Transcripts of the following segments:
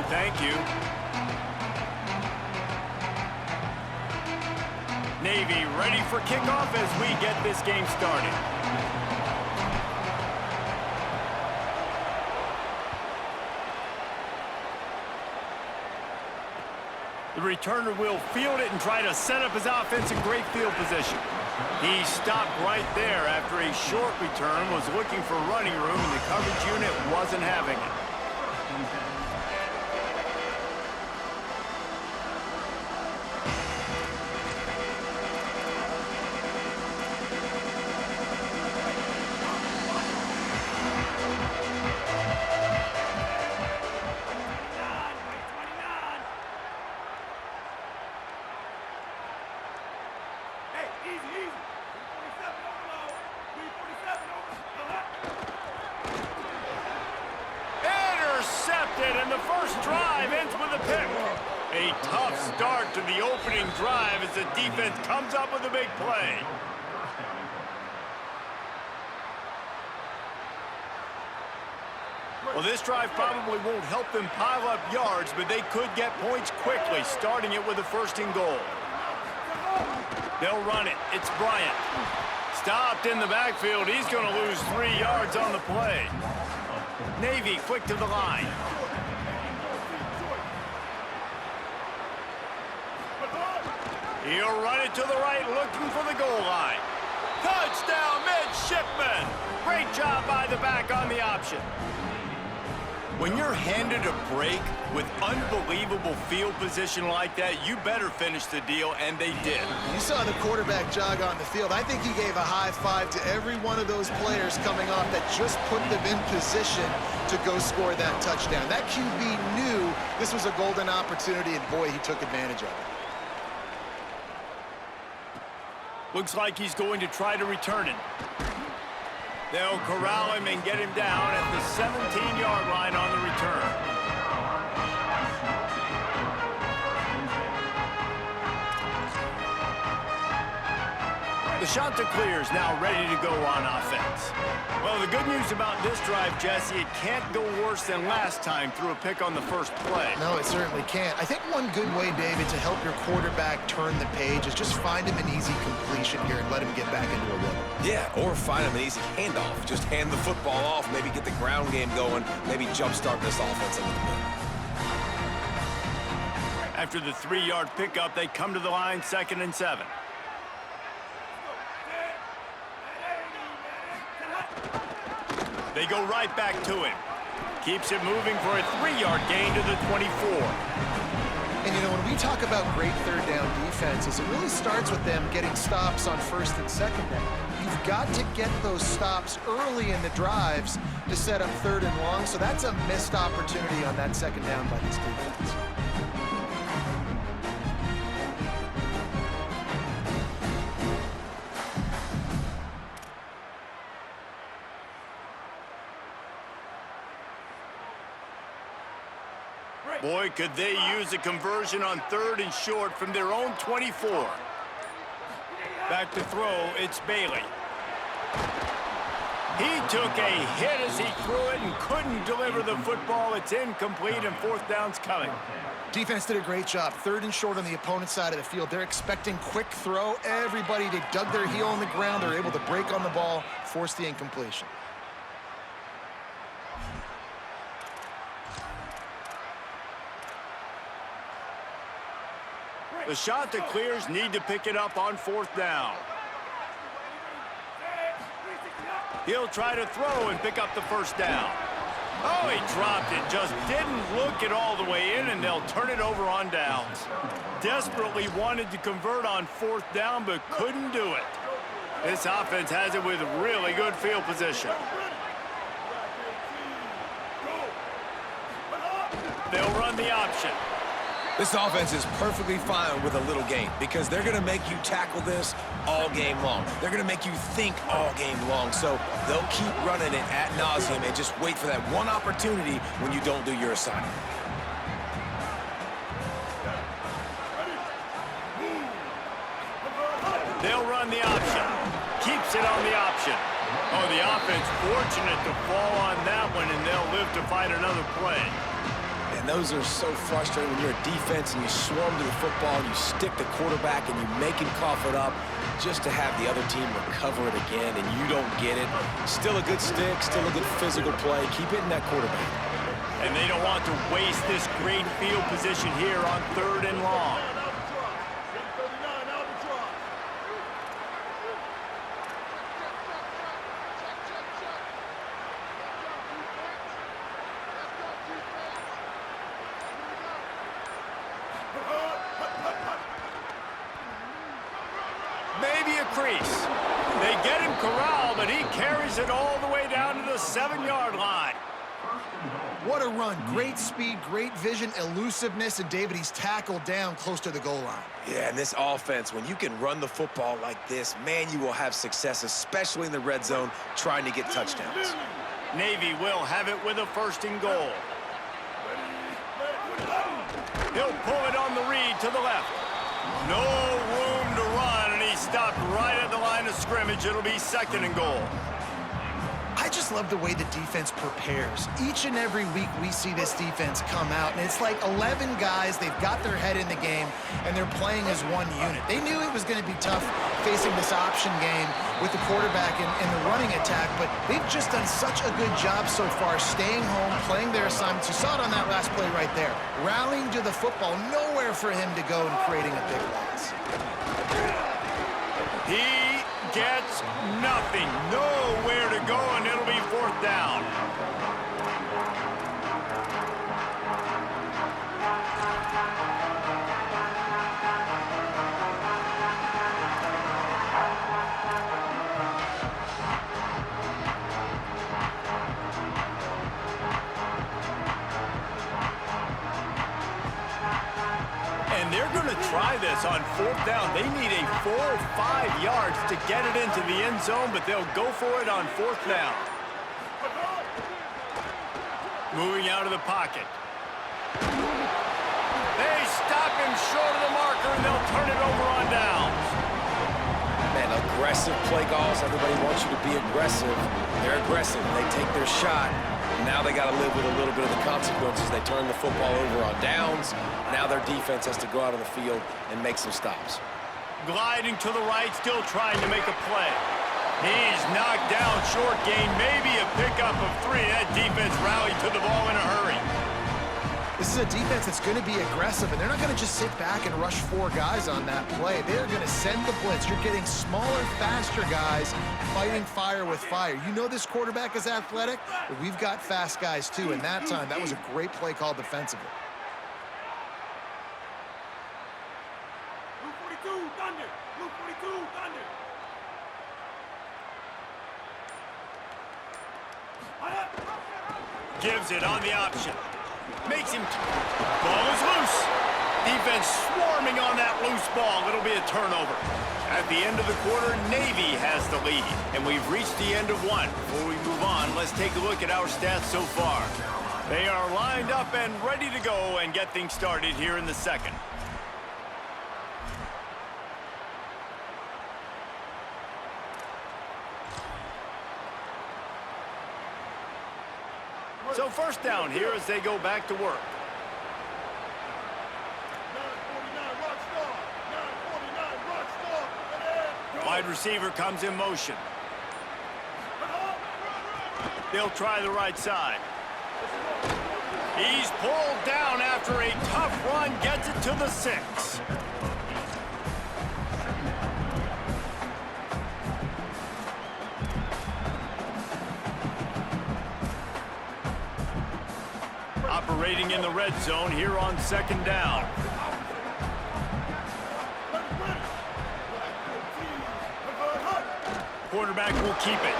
thank you. Navy ready for kickoff as we get this game started. The returner will field it and try to set up his offense in great field position. He stopped right there after a short return, was looking for running room, and the coverage unit wasn't having it. And the first drive ends with a pick. A tough start to the opening drive as the defense comes up with a big play. Well, this drive probably won't help them pile up yards, but they could get points quickly, starting it with a first and goal. They'll run it. It's Bryant. Stopped in the backfield. He's going to lose 3 yards on the play. Navy quick to the line. He'll run it to the right, looking for the goal line. Touchdown, midshipman! Great job by the back on the option. When you're handed a break with unbelievable field position like that, you better finish the deal, and they did. You saw the quarterback jog on the field. I think he gave a high five to every one of those players coming off that just put them in position to go score that touchdown. That QB knew this was a golden opportunity, and boy, he took advantage of it. Looks like he's going to try to return it. They'll corral him and get him down at the 17-yard line on the return. The shot to clear is now ready to go on offense. Well, the good news about this drive, Jesse, it can't go worse than last time through a pick on the first play. No, it certainly can't. I think one good way, David, to help your quarterback turn the page is just find him an easy completion here and let him get back into a rhythm. Yeah, or find him an easy handoff. Just hand the football off, maybe get the ground game going, maybe jumpstart this offense a little bit. After the 3-yard pickup, they come to the line, 2nd and 7. They go right back to him. Keeps it moving for a 3-yard gain to the 24. And, you know, when we talk about great third down defenses, it really starts with them getting stops on 1st and 2nd down. You've got to get those stops early in the drives to set up 3rd and long, so that's a missed opportunity on that 2nd down by this defense. Boy, could they use a conversion on 3rd and short from their own 24. Back to throw, it's Bailey. He took a hit as he threw it and couldn't deliver the football. It's incomplete, and 4th down's coming. Defense did a great job. 3rd and short on the opponent's side of the field. They're expecting quick throw. Everybody, they dug their heel on the ground. They're able to break on the ball, force the incompletion. The shot that clears need to pick it up on 4th down. He'll try to throw and pick up the 1st down. Oh, he dropped it. Just didn't look it all the way in, and they'll turn it over on downs. Desperately wanted to convert on 4th down, but couldn't do it. This offense has it with really good field position. They'll run the option. This offense is perfectly fine with a little game because they're going to make you tackle this all game long. They're going to make you think all game long. So they'll keep running it ad nauseum and just wait for that one opportunity when you don't do your assignment. They'll run the option. Keeps it on the option. Oh, the offense fortunate to fall on that one, and they'll live to fight another play. Yeah, And those are so frustrating when you're a defense and you swarm to the football, you stick the quarterback, and you make him cough it up just to have the other team recover it again, and you don't get it. Still a good stick, still a good physical play. Keep hitting that quarterback. And they don't want to waste this great field position here on 3rd and long. Maybe a crease. They get him corralled, but he carries it all the way down to the 7-yard line. What a run. Great speed, great vision, elusiveness, and David, he's tackled down close to the goal line. Yeah, and this offense, when you can run the football like this, man, you will have success, especially in the red zone, trying to get touchdowns. Navy will have it with a 1st and goal. He'll pull it on the read to the left. No room to run, and he stopped right at the line of scrimmage. It'll be 2nd and goal. I just love the way the defense prepares. Each and every week we see this defense come out, and it's like 11 guys, they've got their head in the game, and they're playing as one unit. They knew it was going to be tough facing this option game with the quarterback and the running attack, but they've just done such a good job so far staying home, playing their assignments. You saw it on that last play right there. Rallying to the football, nowhere for him to go and creating a big loss. He gets nothing, nowhere to go, and it'll be 4th down. And they're going to try this on 4th down. They need a 4 or 5 yards to get it into the end zone, but they'll go for it on 4th down. Moving out of the pocket. They stop him short of the marker, and they'll turn it over on downs. Man, aggressive play calls. Everybody wants you to be aggressive. They're aggressive. They take their shot. Now they got to live with a little bit of the consequences. They turn the football over on downs. Now their defense has to go out on the field and make some stops. Gliding to the right, still trying to make a play. He's knocked down, short gain, maybe a pickup of 3. That defense rallied to the ball in a hurry. This is a defense that's going to be aggressive, and they're not going to just sit back and rush 4 guys on that play. They're going to send the blitz. You're getting smaller, faster guys fighting fire with fire. You know this quarterback is athletic, but we've got fast guys too, and that time, that was a great play call defensively. Gives it on the option. Makes him. Ball is loose. Defense swarming on that loose ball. It'll be a turnover. At the end of the quarter, Navy has the lead. And we've reached the end of one. Before we move on, let's take a look at our stats so far. They are lined up and ready to go and get things started here in the 2nd. So 1st down here as they go back to work. Wide receiver comes in motion. They'll try the right side. He's pulled down after a tough run, gets it to the 6. Operating in the red zone here on 2nd down. Quarterback will keep it.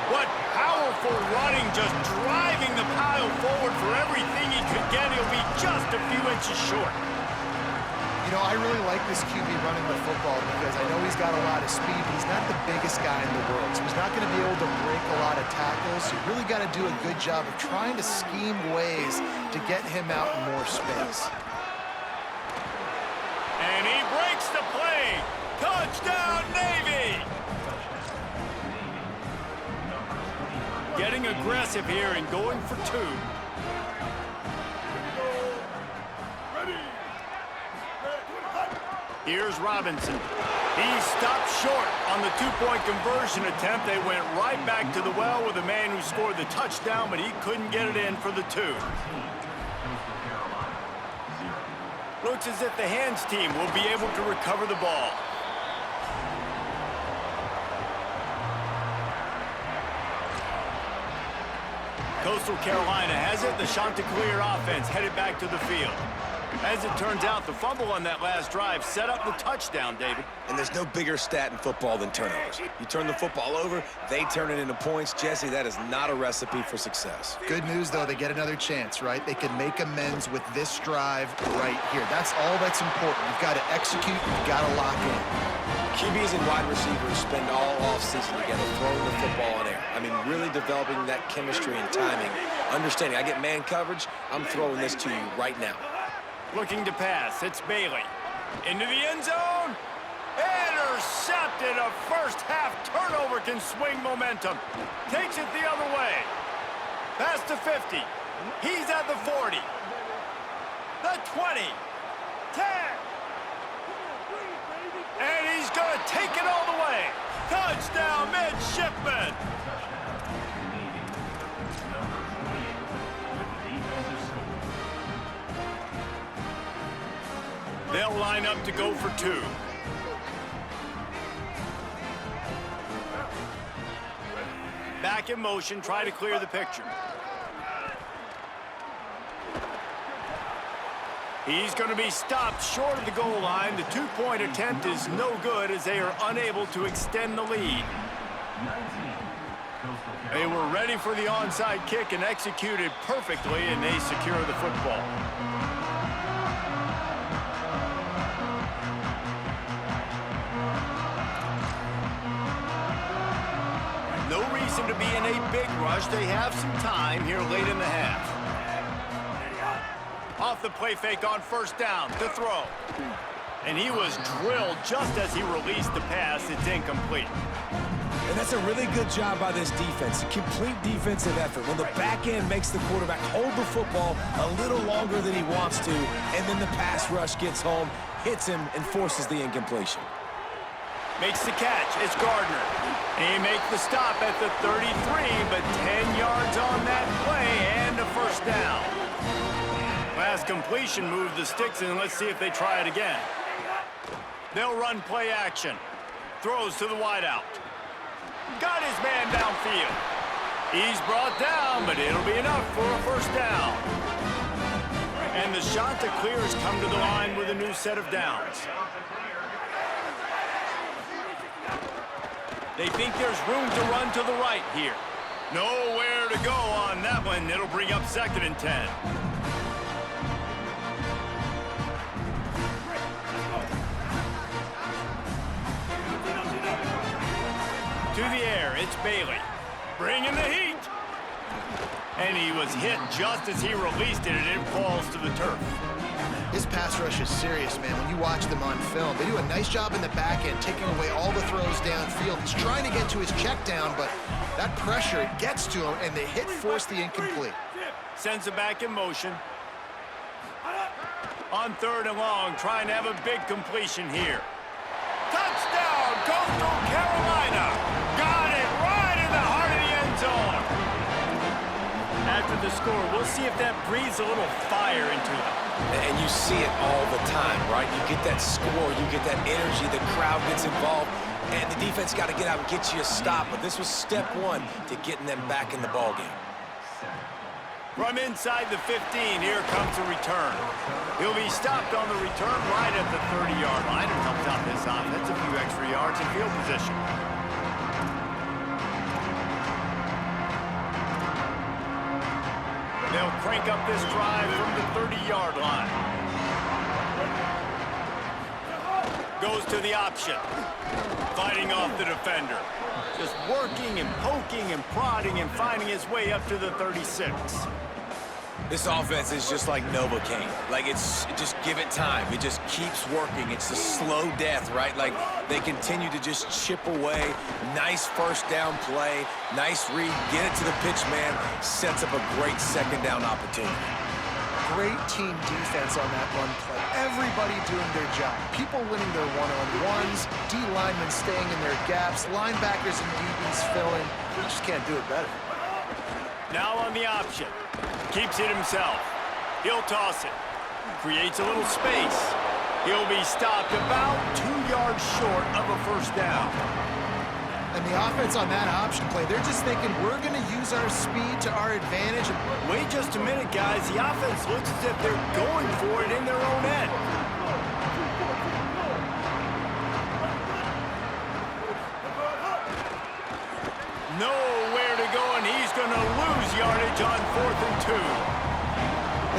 What powerful running, just driving the pile forward for everything he could get. He'll be just a few inches short. You know, I really like this QB running the football because I know he's got a lot of speed, but he's not the biggest guy in the world. So he's not going to be able to break a lot of tackles. So you really got to do a good job of trying to scheme ways to get him out in more space. And he breaks the play. Touchdown, Navy! Getting aggressive here and going for 2. Here's Robinson. He stopped short on the two-point conversion attempt. They went right back to the well with the man who scored the touchdown, but he couldn't get it in for the two. Looks as if the hands team will be able to recover the ball. Coastal Carolina has it. The Chanticleer offense headed back to the field. As it turns out, the fumble on that last drive set up the touchdown, David. And there's no bigger stat in football than turnovers. You turn the football over, they turn it into points. Jesse, that is not a recipe for success. Good news, though, they get another chance, right? They can make amends with this drive right here. That's all that's important. You've got to execute, you've got to lock in. QBs and wide receivers spend all offseason together throwing the football in air. I mean, really developing that chemistry and timing. Understanding, I get man coverage, I'm throwing this to you right now. Looking to pass, it's Bailey. Into the end zone. Intercepted. A first half turnover can swing momentum. Takes it the other way. Pass to 50. He's at the 40. The 20. 10. And he's going to take it all the way. Touchdown, midshipman. They'll line up to go for two. Back in motion, try to clear the picture. He's going to be stopped short of the goal line. The two-point attempt is no good as they are unable to extend the lead. They were ready for the onside kick and executed perfectly, and they secure the football. No reason to be in a big rush. They have some time here late in the half. Off the play fake on first down to throw. And he was drilled just as he released the pass. It's incomplete. And that's a really good job by this defense. A complete defensive effort. When the back end makes the quarterback hold the football a little longer than he wants to, and then the pass rush gets home, hits him, and forces the incompletion. Makes the catch. It's Gardner. He makes the stop at the 33, but 10 yards on that play and a first down. Last completion moved the sticks, and let's see if they try it again. They'll run play action. Throws to the wideout. Got his man downfield. He's brought down, but it'll be enough for a first down. And the Chanticleers come to the line with a new set of downs. They think there's room to run to the right here. Nowhere to go on that one. It'll bring up 2nd and 10. To the air, it's Bailey. Bringing the heat. And he was hit just as he released it, and it falls to the turf. His pass rush is serious, man. When you watch them on film, they do a nice job in the back end, taking away all the throws downfield. He's trying to get to his check down, but that pressure, it gets to him, and the hit forced the incomplete. Sends it back in motion. On 3rd and long, trying to have a big completion here. Touchdown, Coastal Carolina! Got it right in the heart of the end zone. After the score, we'll see if that breathes a little fire into them. And you see it all the time, right? You get that score, you get that energy, the crowd gets involved, and the defense got to get out and get you a stop. But this was step one to getting them back in the ballgame. From inside the 15, here comes a return. He'll be stopped on the return right at the 30-yard line. It helps out this offense a few extra yards in field position. They'll crank up this drive from the 30-yard line. Goes to the option. Fighting off the defender. Just working and poking and prodding and finding his way up to the 36. This offense is just like Novocaine. Like, just give it time. It just keeps working. It's a slow death, right? Like, they continue to just chip away. Nice first down play. Nice read. Get it to the pitch man. Sets up a great 2nd down opportunity. great team defense on that run play. Everybody doing their job. People winning their one-on-ones, D linemen staying in their gaps, linebackers and DBs filling. You just can't do it better. Now on the option. Keeps it himself. He'll toss it. Creates a little space. He'll be stopped about 2 yards short of a first down. And the offense on that option play, they're just thinking, we're going to use our speed to our advantage. Wait just a minute, guys. The offense looks as if they're going for it in their own end. Nowhere to go, and he's going to lose yardage on 4th and 2.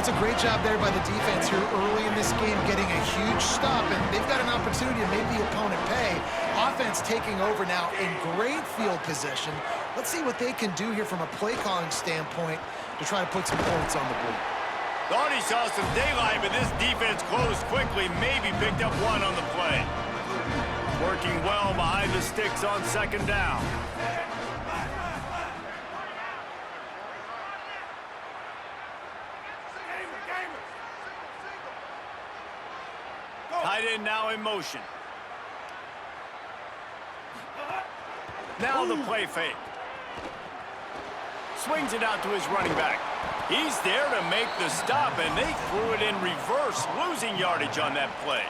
It's a great job there by the defense here early in this game, getting a huge stop, and they've got an opportunity to make the opponent pay. Offense taking over now in great field position. Let's see what they can do here from a play calling standpoint to try to put some points on the board. Thought he saw some daylight, but this defense closed quickly, maybe picked up one on the play. Working well behind the sticks on 2nd down. Tight end now in motion. Now the play fake. Swings it out to his running back. He's there to make the stop, and they threw it in reverse, losing yardage on that play.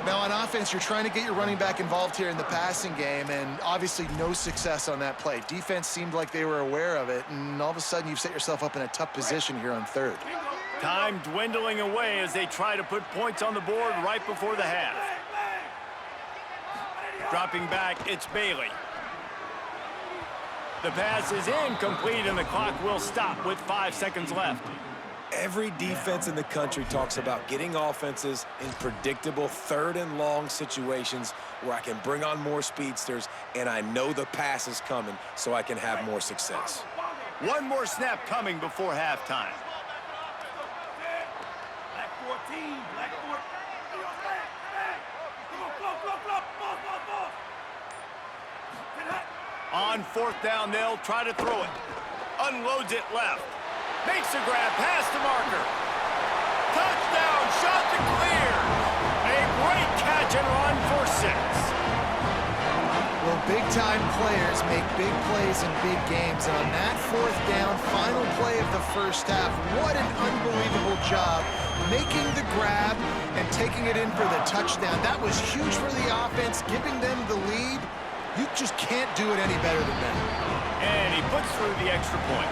Now on offense, you're trying to get your running back involved here in the passing game, and obviously no success on that play. Defense seemed like they were aware of it, and all of a sudden you've set yourself up in a tough position here on 3rd. Time dwindling away as they try to put points on the board right before the half. Dropping back, it's Bailey. The pass is incomplete, and the clock will stop with 5 seconds left. Every defense in the country talks about getting offenses in predictable 3rd and long situations where I can bring on more speedsters, and I know the pass is coming so I can have more success. One more snap coming before halftime. On 4th down, they'll try to throw it. Unloads it left. Makes a grab past the marker. Touchdown, shot to clear. A great catch and run for 6. Well, big-time players make big plays in big games, and on that 4th down, final play of the first half, what an unbelievable job making the grab and taking it in for the touchdown. That was huge for the offense, giving them the lead. You just can't do it any better than that. And he puts through the extra point.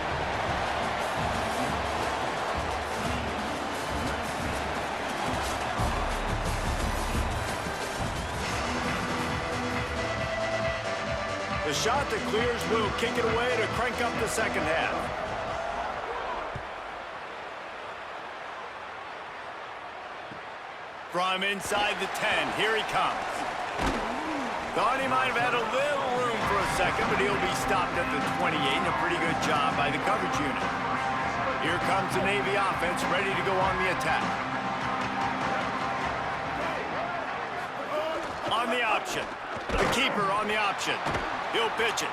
The shot that clears will kick it away to crank up the 2nd half. From inside the 10, here he comes. Thought he might have had a little room for a second, but he'll be stopped at the 28, and a pretty good job by the coverage unit. Here comes the Navy offense, ready to go on the attack. On the option. The keeper on the option. He'll pitch it.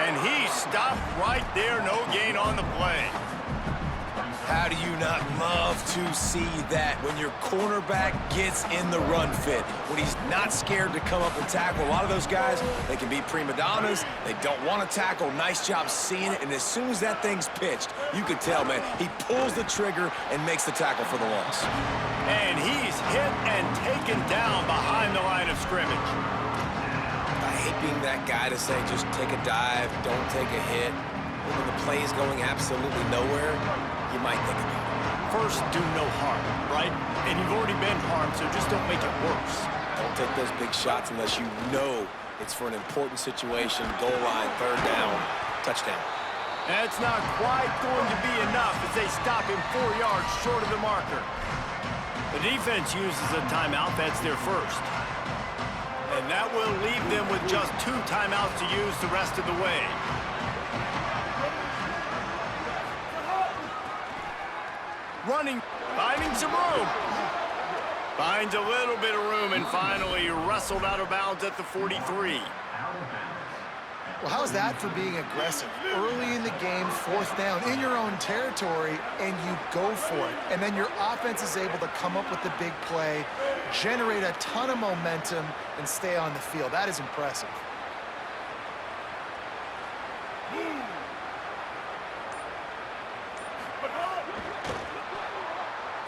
And he's stopped right there, no gain on the play. How do you not love to see that when your cornerback gets in the run fit, when he's not scared to come up and tackle? A lot of those guys, they can be prima donnas. They don't want to tackle. Nice job seeing it. And as soon as that thing's pitched, you can tell, man, he pulls the trigger and makes the tackle for the loss. And he's hit and taken down behind the line of scrimmage. I hate being that guy to say just take a dive, don't take a hit. But when the play is going absolutely nowhere, you might think about it. First, do no harm, right? And you've already been harmed, so just don't make it worse. Don't take those big shots unless you know it's for an important situation, goal line, 3rd down, touchdown. That's not quite going to be enough as they stop him 4 yards short of the marker. The defense uses a timeout. That's their first. And that will leave them with just 2 timeouts to use the rest of the way. Running, finding some room. Finds a little bit of room and finally wrestled out of bounds at the 43. Well, how's that for being aggressive? Early in the game, 4th down, in your own territory, and you go for it. And then your offense is able to come up with the big play, generate a ton of momentum, and stay on the field. That is impressive.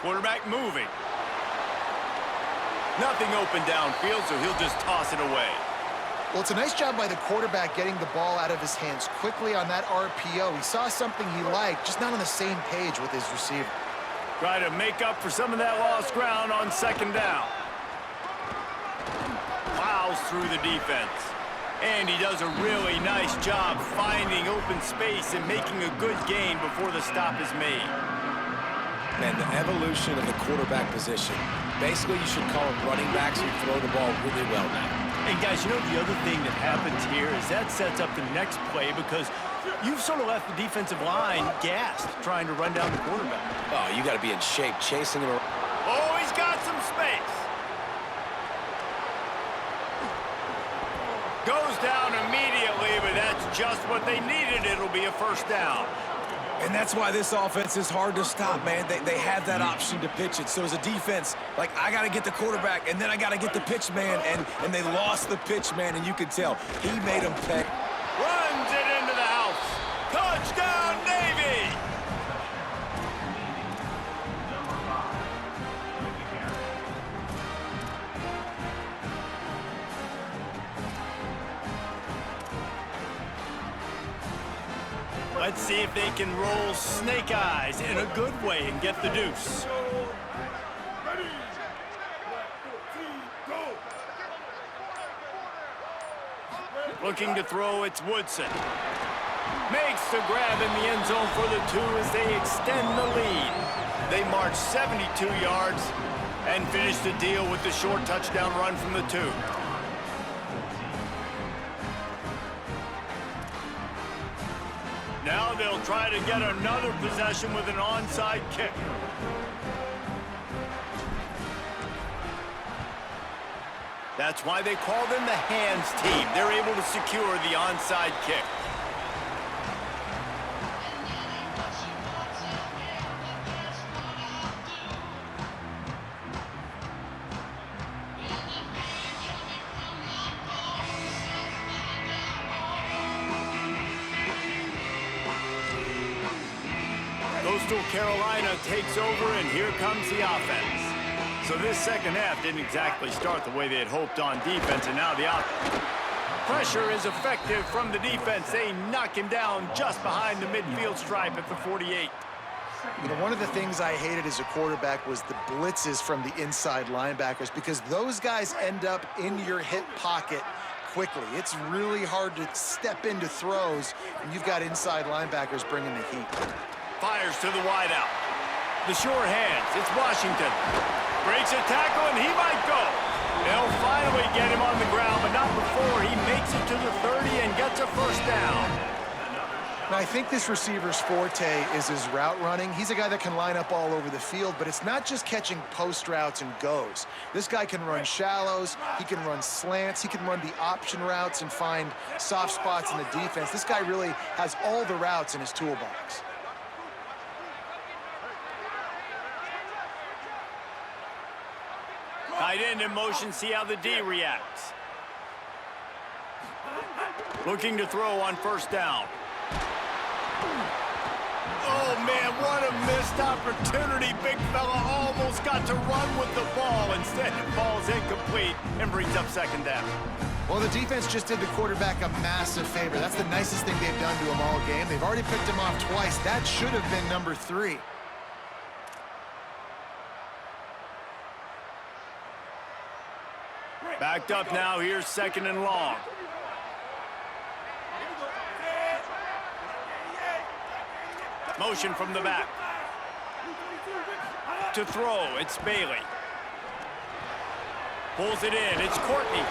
Quarterback moving. Nothing open downfield, so he'll just toss it away. Well, it's a nice job by the quarterback getting the ball out of his hands quickly on that RPO. He saw something he liked, just not on the same page with his receiver. Try to make up for some of that lost ground on 2nd down. Plows through the defense. And he does a really nice job finding open space and making a good gain before the stop is made. Man, the evolution of the quarterback position. Basically, you should call them running backs who throw the ball really well now. And guys, you know the other thing that happens here is that sets up the next play because you've sort of left the defensive line gassed trying to run down the quarterback. Oh, you got to be in shape chasing him around. Oh, he's got some space. Goes down immediately, but that's just what they needed. It'll be a 1st down. And that's why this offense is hard to stop, man. They have that option to pitch it. So as a defense, like, I got to get the quarterback, and then I got to get the pitch man, and they lost the pitch man, and you can tell. He made them pay. Runs it into the house. Touchdown, Navy! Let's see if they can roll snake eyes in a good way and get the deuce. Looking to throw, it's Woodson. Makes the grab in the end zone for the 2 as they extend the lead. They march 72 yards and finish the deal with the short touchdown run from the 2. Now they'll try to get another possession with an onside kick. That's why they call them the hands team. They're able to secure the onside kick. Coastal Carolina takes over, and here comes the offense. So this 2nd half didn't exactly start the way they had hoped on defense, and now the pressure is effective from the defense. They knock him down just behind the midfield stripe at the 48. You know, one of the things I hated as a quarterback was the blitzes from the inside linebackers because those guys end up in your hip pocket quickly. It's really hard to step into throws when you've got inside linebackers bringing the heat. Fires to the wideout. The sure hands. It's Washington. Breaks a tackle, and he might go. They'll finally get him on the ground, but not before he makes it to the 30 and gets a 1st down. Now, I think this receiver's forte is his route running. He's a guy that can line up all over the field, but it's not just catching post routes and goes. This guy can run shallows, he can run slants, he can run the option routes and find soft spots in the defense. This guy really has all the routes in his toolbox. Tight end in motion, see how the D reacts. Looking to throw on 1st down. Oh, man, what a missed opportunity. Big fella almost got to run with the ball. Instead, it falls incomplete and brings up 2nd down. Well, the defense just did the quarterback a massive favor. That's the nicest thing they've done to him all game. They've already picked him off twice. That should have been number 3. Backed up now, here's 2nd and long. Motion from the back. To throw, it's Bailey. Pulls it in, it's Courtney.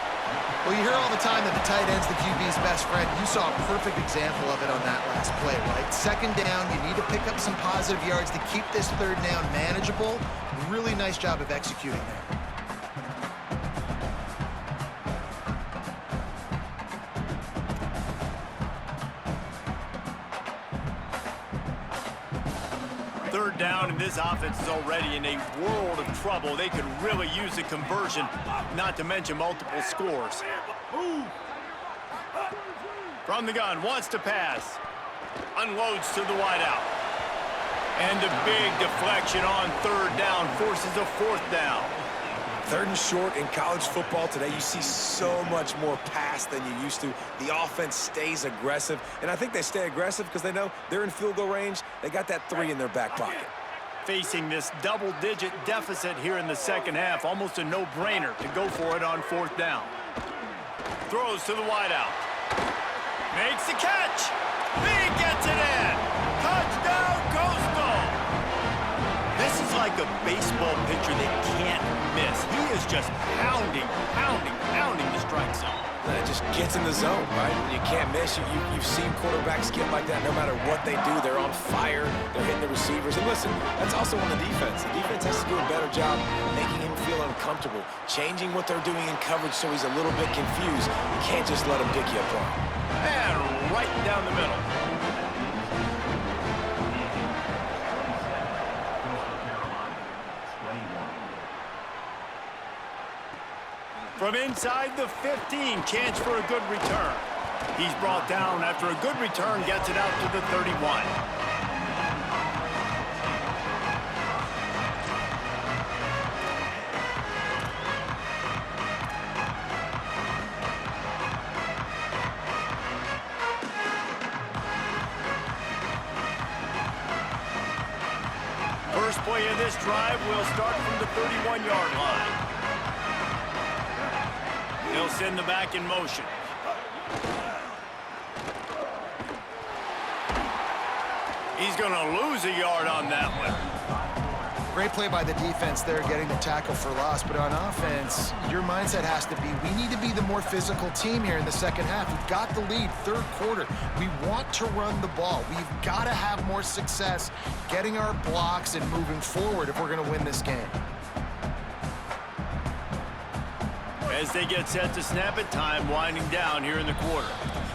Well, you hear all the time that the tight end's the QB's best friend. You saw a perfect example of it on that last play, right? 2nd down, you need to pick up some positive yards to keep this 3rd down manageable. Really nice job of executing there. Third down, and this offense is already in a world of trouble. They could really use a conversion, not to mention multiple scores. From the gun, wants to pass. Unloads to the wideout. And a big deflection on third down forces a fourth down. Third and short in college football today, you see so much more pass than you used to. The offense stays aggressive, and I think they stay aggressive because they know they're in field goal range. They got that 3 in their back pocket. Facing this double-digit deficit here in the second half, almost a no-brainer to go for it on fourth down. Throws to the wideout. Makes the catch. He gets it in. Touchdown, Coastal. This is like a baseball pitcher that can't miss. He is just pounding the strike zone. And it just gets in the zone, right? You can't miss. You've seen quarterbacks get like that no matter what they do. They're on fire. They're hitting the receivers. And listen, that's also on the defense. The defense has to do a better job making him feel uncomfortable, changing what they're doing in coverage so he's a little bit confused. You can't just let him pick you apart. And right down the middle. From inside the 15, chance for a good return. He's brought down after a good return, gets it out to the 31. First play of this drive will start from the 31-yard line. They'll send the back in motion. He's going to lose a yard on that one. Great play by the defense there, getting the tackle for loss. But on offense, your mindset has to be, we need to be the more physical team here in the second half. We've got the lead, third quarter. We want to run the ball. We've got to have more success getting our blocks and moving forward if we're going to win this game. As they get set to snap it, time winding down here in the quarter.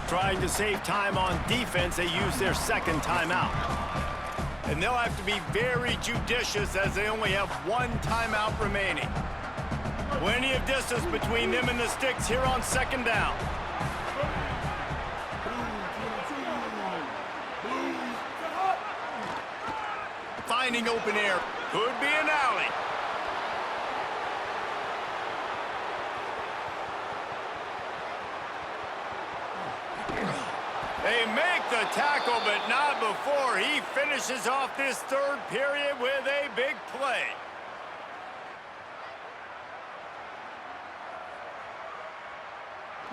Trying to save time on defense, they use their second timeout. And they'll have to be very judicious as they only have one timeout remaining. Plenty of distance between them and the sticks here on second down. Finding open air. Could be an alley. They make the tackle, but not before he finishes off this third period with a big play.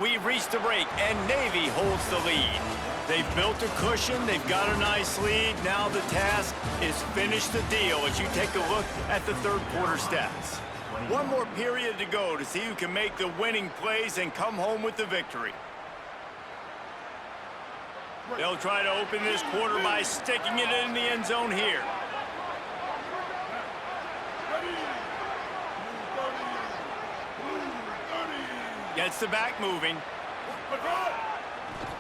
We've reached the break, and Navy holds the lead. They've built a cushion. They've got a nice lead. Now the task is finish the deal as you take a look at the third quarter stats. One more period to go to see who can make the winning plays and come home with the victory. They'll try to open this quarter by sticking it in the end zone here. Gets the back moving.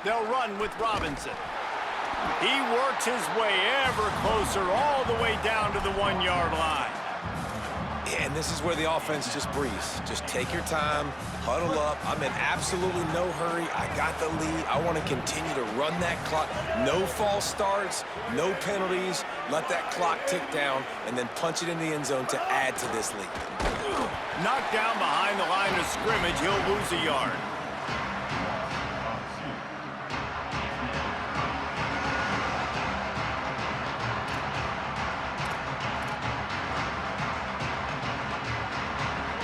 They'll run with Robinson. He works his way ever closer all the way down to the 1-yard line. And this is where the offense just breathes. Just take your time, huddle up. I'm in absolutely no hurry. I got the lead. I want to continue to run that clock. No false starts, no penalties. Let that clock tick down and then punch it in the end zone to add to this lead. Knocked down behind the line of scrimmage. He'll lose a yard.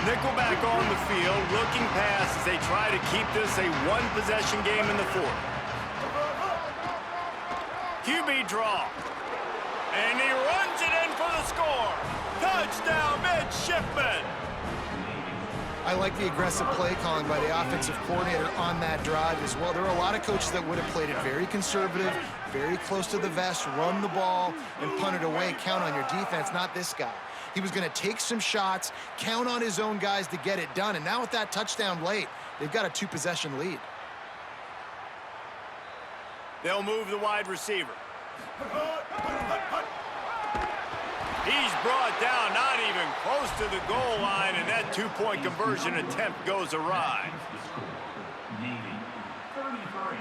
Nickelback on the field, looking pass as they try to keep this a one-possession game in the fourth. QB draw. And he runs it in for the score. Touchdown, midshipman. I like the aggressive play calling by the offensive coordinator on that drive as well. There are a lot of coaches that would have played it very conservative, very close to the vest, run the ball, and punt it away. Count on your defense, not this guy. He was going to take some shots, count on his own guys to get it done. And now with that touchdown late, they've got a two-possession lead. They'll move the wide receiver. He's brought down, not even close to the goal line, and that two-point conversion attempt goes awry. Navy, 33.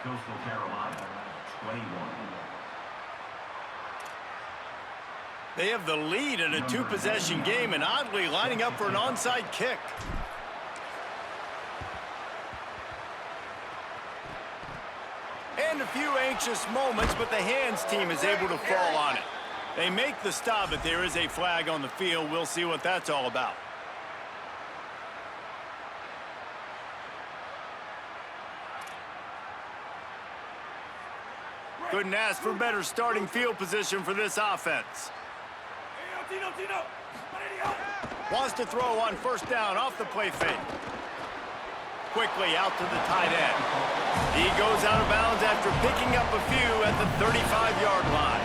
Coastal Carolina, 21. They have the lead in a two-possession game and oddly lining up for an onside kick. And a few anxious moments, but the hands team is able to fall on it. They make the stop, but there is a flag on the field. We'll see what that's all about. Couldn't ask for better starting field position for this offense. Wants to throw on first down off the play fake. Quickly out to the tight end. He goes out of bounds after picking up a few at the 35-yard line.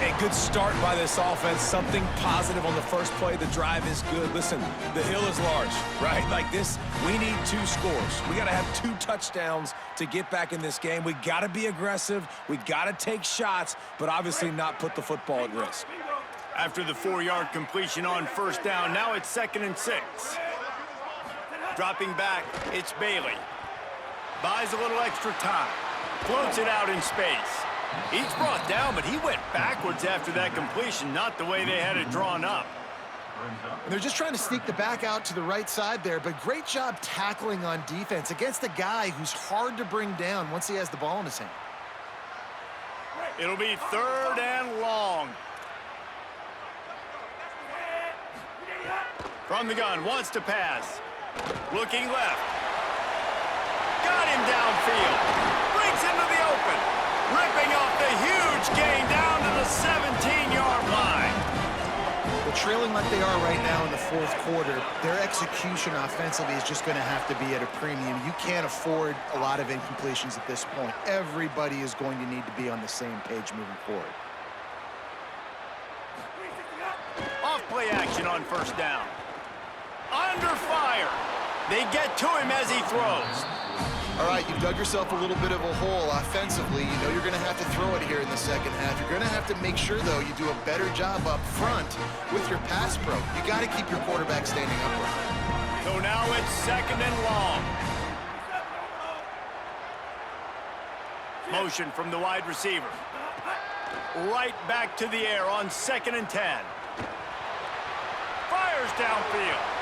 A good start by this offense. Something positive on the first play. The drive is good. Listen, the hill is large, right? Like this, we need 2 scores. We got to have 2 touchdowns to get back in this game. We got to be aggressive. We got to take shots, but obviously not put the football at risk. After the 4-yard completion on first down, now it's 2nd and 6. Dropping back, it's Bailey. Buys a little extra time. Floats it out in space. He's brought down, but he went backwards after that completion, not the way they had it drawn up. And they're just trying to sneak the back out to the right side there, but great job tackling on defense against a guy who's hard to bring down once he has the ball in his hand. It'll be 3rd and long. From the gun, wants to pass. Looking left. Got him downfield. Brings him to the open. Ripping off the huge gain down to the 17-yard line. Well, trailing like they are right now in the 4th quarter, their execution offensively is just going to have to be at a premium. You can't afford a lot of incompletions at this point. Everybody is going to need to be on the same page moving forward. Off play action on first down. Under fire. They get to him as he throws. All right, you've dug yourself a little bit of a hole offensively. You know you're going to have to throw it here in the second half. You're going to have to make sure, though, you do a better job up front with your pass pro. You got to keep your quarterback standing upright. So now it's 2nd and long. Motion from the wide receiver. Right back to the air on 2nd and 10. Fires downfield.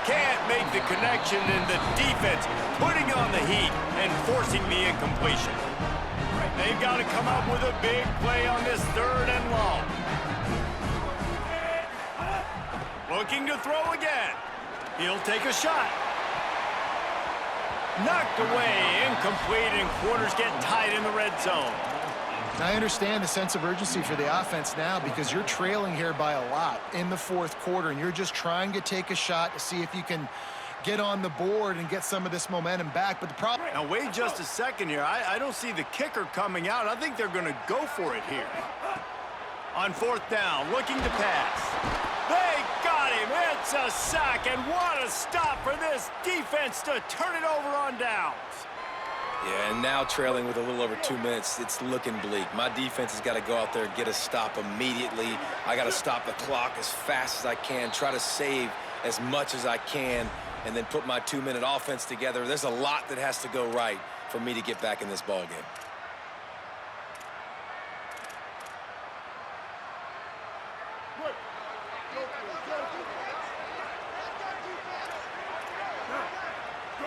Can't make the connection, and the defense putting on the heat and forcing the incompletion. They've got to come up with a big play on this 3rd and long. Looking to throw again. He'll take a shot. Knocked away, incomplete, and quarters get tight in the red zone. I understand the sense of urgency for the offense now because you're trailing here by a lot in the 4th quarter, and you're just trying to take a shot to see if you can get on the board and get some of this momentum back. But the problem... Now, wait just a second here. I don't see the kicker coming out. I think they're going to go for it here. On 4th down, looking to pass. They got him. It's a sack, and what a stop for this defense to turn it over on downs. Yeah, and now trailing with a little over 2 minutes, it's looking bleak. My defense has got to go out there and get a stop immediately. I got to stop the clock as fast as I can, try to save as much as I can, and then put my 2-minute offense together. There's a lot that has to go right for me to get back in this ball game.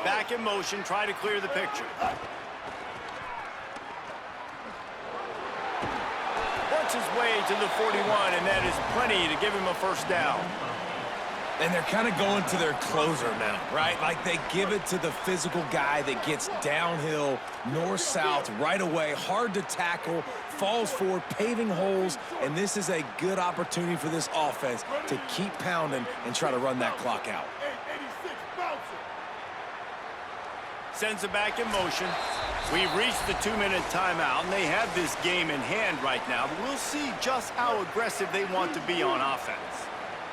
Back in motion, try to clear the picture. Works his way to the 41, and that is plenty to give him a first down. And they're kind of going to their closer now, right? Like they give it to the physical guy that gets downhill, north-south, right away, hard to tackle, falls forward, paving holes, and this is a good opportunity for this offense to keep pounding and try to run that clock out. Sends it back in motion. We've reached the 2-minute timeout, and they have this game in hand right now. But we'll see just how aggressive they want to be on offense.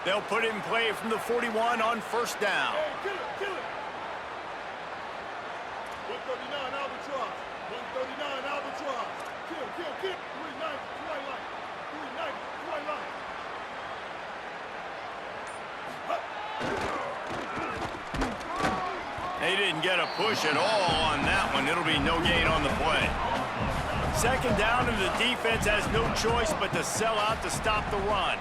They'll put it in play from the 41 on first down. Kill it. 139 Albatross. 139 Albatross. Kill. 390, right line. 390, right line. They didn't get a push at all on that one. It'll be no gain on the play. Second down, and the defense has no choice but to sell out to stop the run.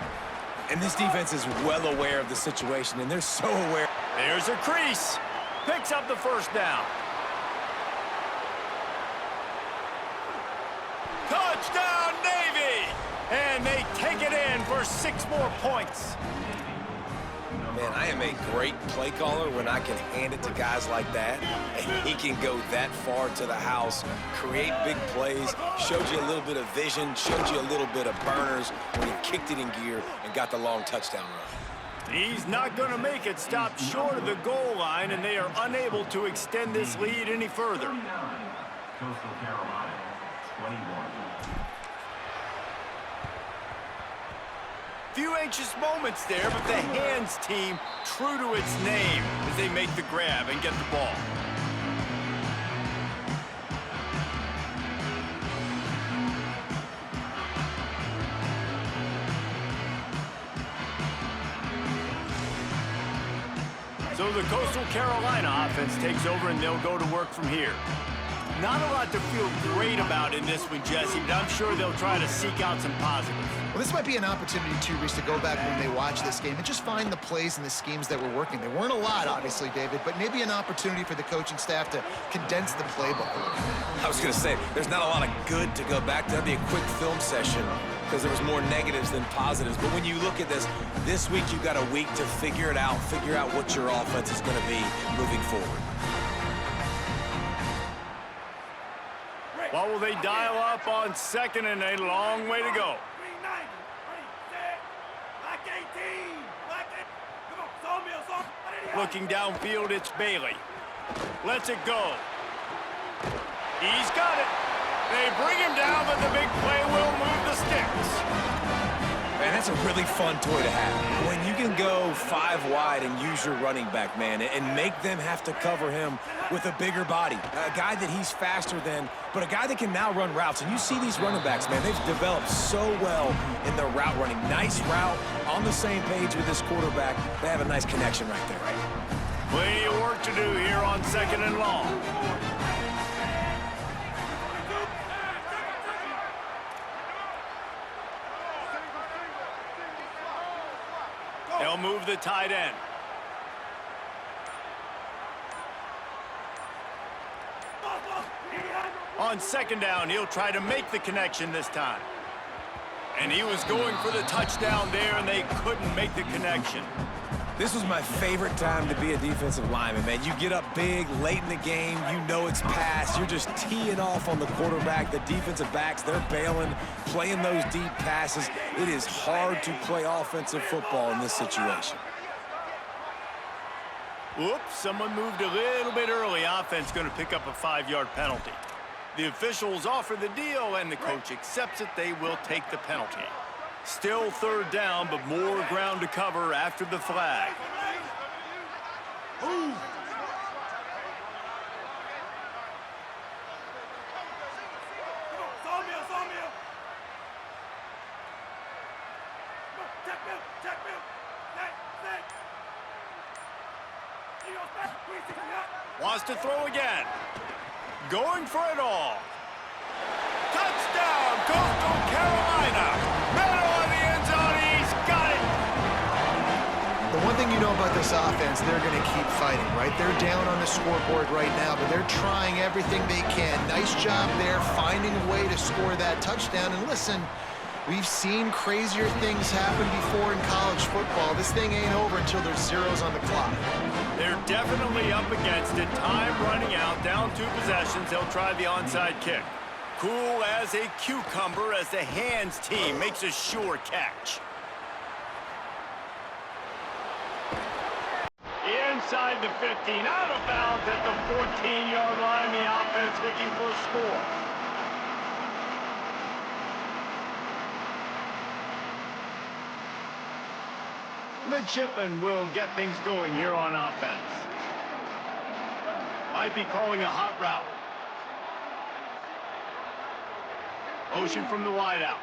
And this defense is well aware of the situation, and they're so aware. There's a crease. Picks up the first down. Touchdown, Navy! And they take it in for 6 more points. Man, I am a great play caller when I can hand it to guys like that. And he can go that far to the house, create big plays, showed you a little bit of vision, showed you a little bit of burners when he kicked it in gear and got the long touchdown run. He's not going to make it stop short of the goal line, and they are unable to extend this lead any further. Coastal Carolina, 21. Few anxious moments there, but the hands team true to its name as they make the grab and get the ball. So the Coastal Carolina offense takes over, and they'll go to work from here. Not a lot to feel great about in this one, Jesse, but I'm sure they'll try to seek out some positives. Well, this might be an opportunity, too, Reese, to go back when they watch this game and just find the plays and the schemes that were working. There weren't a lot, obviously, David, but maybe an opportunity for the coaching staff to condense the playbook a little bit. I was going to say, there's not a lot of good to go back to. That'd be a quick film session because there was more negatives than positives. But when you look at this week you've got a week to figure it out, figure out what your offense is going to be moving forward. What will they dial up on second, and a long way to go? Looking downfield, it's Bailey. Lets it go. He's got it. They bring him down, but the big play will move the sticks. Man, that's a really fun toy to have. When you can go 5 wide and use your running back, man, and make them have to cover him with a bigger body. A guy that he's faster than, but a guy that can now run routes. And you see these running backs, man, they've developed so well in their route running. Nice route, on the same page with this quarterback. They have a nice connection right there. Plenty of work to do here on second and long. They'll move the tight end. On second down, he'll try to make the connection this time. And he was going for the touchdown there, and they couldn't make the connection. This was my favorite time to be a defensive lineman, man. You get up big, late in the game, you know it's pass. You're just teeing off on the quarterback. The defensive backs, they're bailing, playing those deep passes. It is hard to play offensive football in this situation. Whoops, someone moved a little bit early. Offense going to pick up a 5-yard penalty. The officials offer the deal, and the coach accepts it. They will take the penalty. Still third down, but more ground to cover after the flag. Move. Wants to throw again. Going for it all. Touchdown, Coastal Carolina. Middle of the end zone, he's got it. The one thing you know about this offense, they're going to keep fighting, right? They're down on the scoreboard right now, but they're trying everything they can. Nice job there, finding a way to score that touchdown. And listen, we've seen crazier things happen before in college football. This thing ain't over until there's zeros on the clock. They're definitely up against it. Time running out, down 2 possessions. They'll try the onside kick. Cool as a cucumber as the hands team makes a sure catch. Inside the 15, out of bounds at the 14-yard line. The offense looking for a score. Midshipman will get things going here on offense. Might be calling a hot route. Motion from the wideout.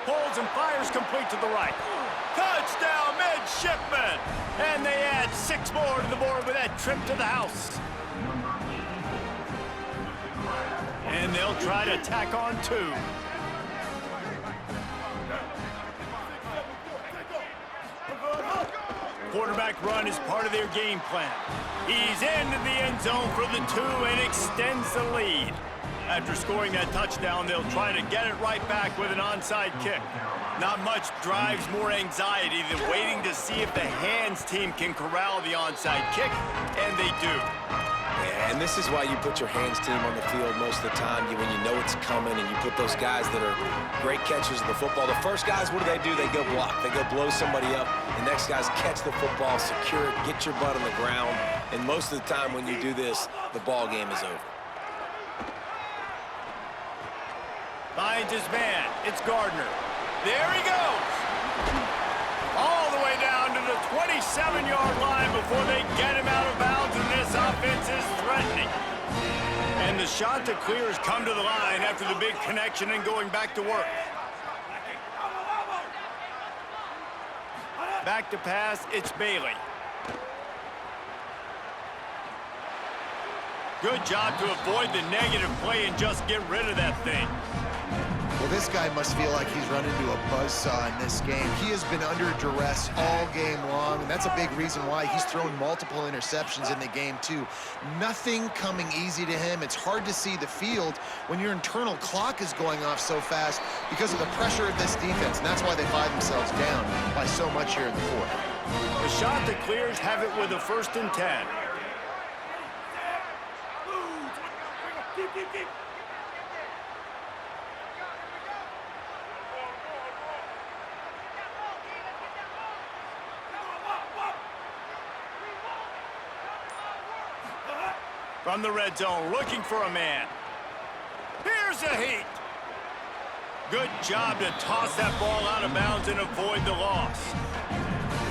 Pulls and fires complete to the right. Touchdown, midshipmen! And they add 6 more to the board with that trip to the house. And they'll try to tack on 2. Quarterback run is part of their game plan. He's into the end zone for the 2 and extends the lead. After scoring that touchdown, they'll try to get it right back with an onside kick. Not much drives more anxiety than waiting to see if the hands team can corral the onside kick, and they do. And this is why you put your hands team on the field most of the time, when you know it's coming, and you put those guys that are great catchers of the football. The first guys, what do? They go block. They go blow somebody up. The next guys catch the football, secure it, get your butt on the ground. And most of the time when you do this, the ball game is over. Finds his man. It's Gardner. There he goes. All the way down to the 27-yard line before they get him out of bounds, and this offense is threatening. And the shot to clear has come to the line after the big connection and going back to work. Back to pass, it's Bailey. Good job to avoid the negative play and just get rid of that thing. Well, this guy must feel like he's run into a buzzsaw in this game. He has been under duress all game long, and that's a big reason why he's thrown multiple interceptions in the game, too. Nothing coming easy to him. It's hard to see the field when your internal clock is going off so fast because of the pressure of this defense, and that's why they find themselves down by so much here in the 4th. The shot that clears have it with a 1st and 10. Keep. From the red zone, looking for a man. Here's a heat. Good job to toss that ball out of bounds and avoid the loss.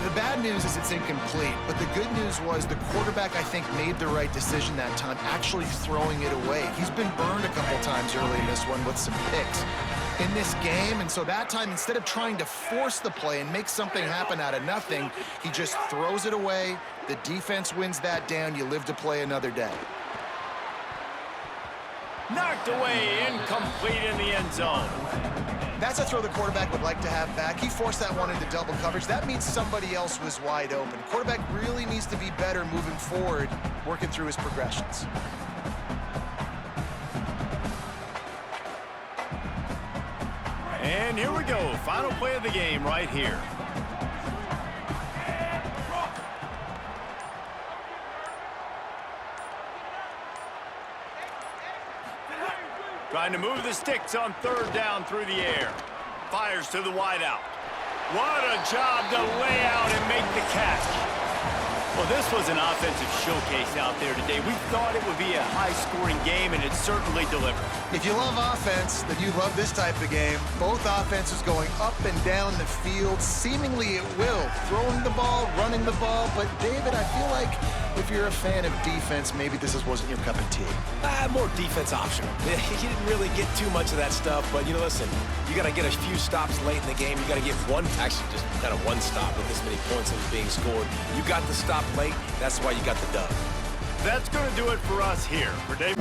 The bad news is it's incomplete, but the good news was the quarterback, I think, made the right decision that time, actually throwing it away. He's been burned a couple times early in this one with some picks in this game, and so that time, instead of trying to force the play and make something happen out of nothing, he just throws it away. The defense wins that down. You live to play another day. Knocked away, incomplete in the end zone. That's a throw the quarterback would like to have back. He forced that one into double coverage. That means somebody else was wide open. Quarterback really needs to be better moving forward, working through his progressions. And here we go. Final play of the game right here. Trying to move the sticks on 3rd down through the air. Fires to the wideout. What a job to lay out and make the catch. Well, this was an offensive showcase out there today. We thought it would be a high-scoring game, and it certainly delivered. If you love offense, then you love this type of game. Both offenses going up and down the field. Seemingly it will. Throwing the ball, running the ball. But, David, I feel like if you're a fan of defense, maybe this wasn't your cup of tea. More defense optional. He didn't really get too much of that stuff, but, listen, you got to get a few stops late in the game. You got to get actually just kind of one stop with this many points that was being scored. You got the stop late. That's why you got the dub. That's going to do it for us here. For Dave.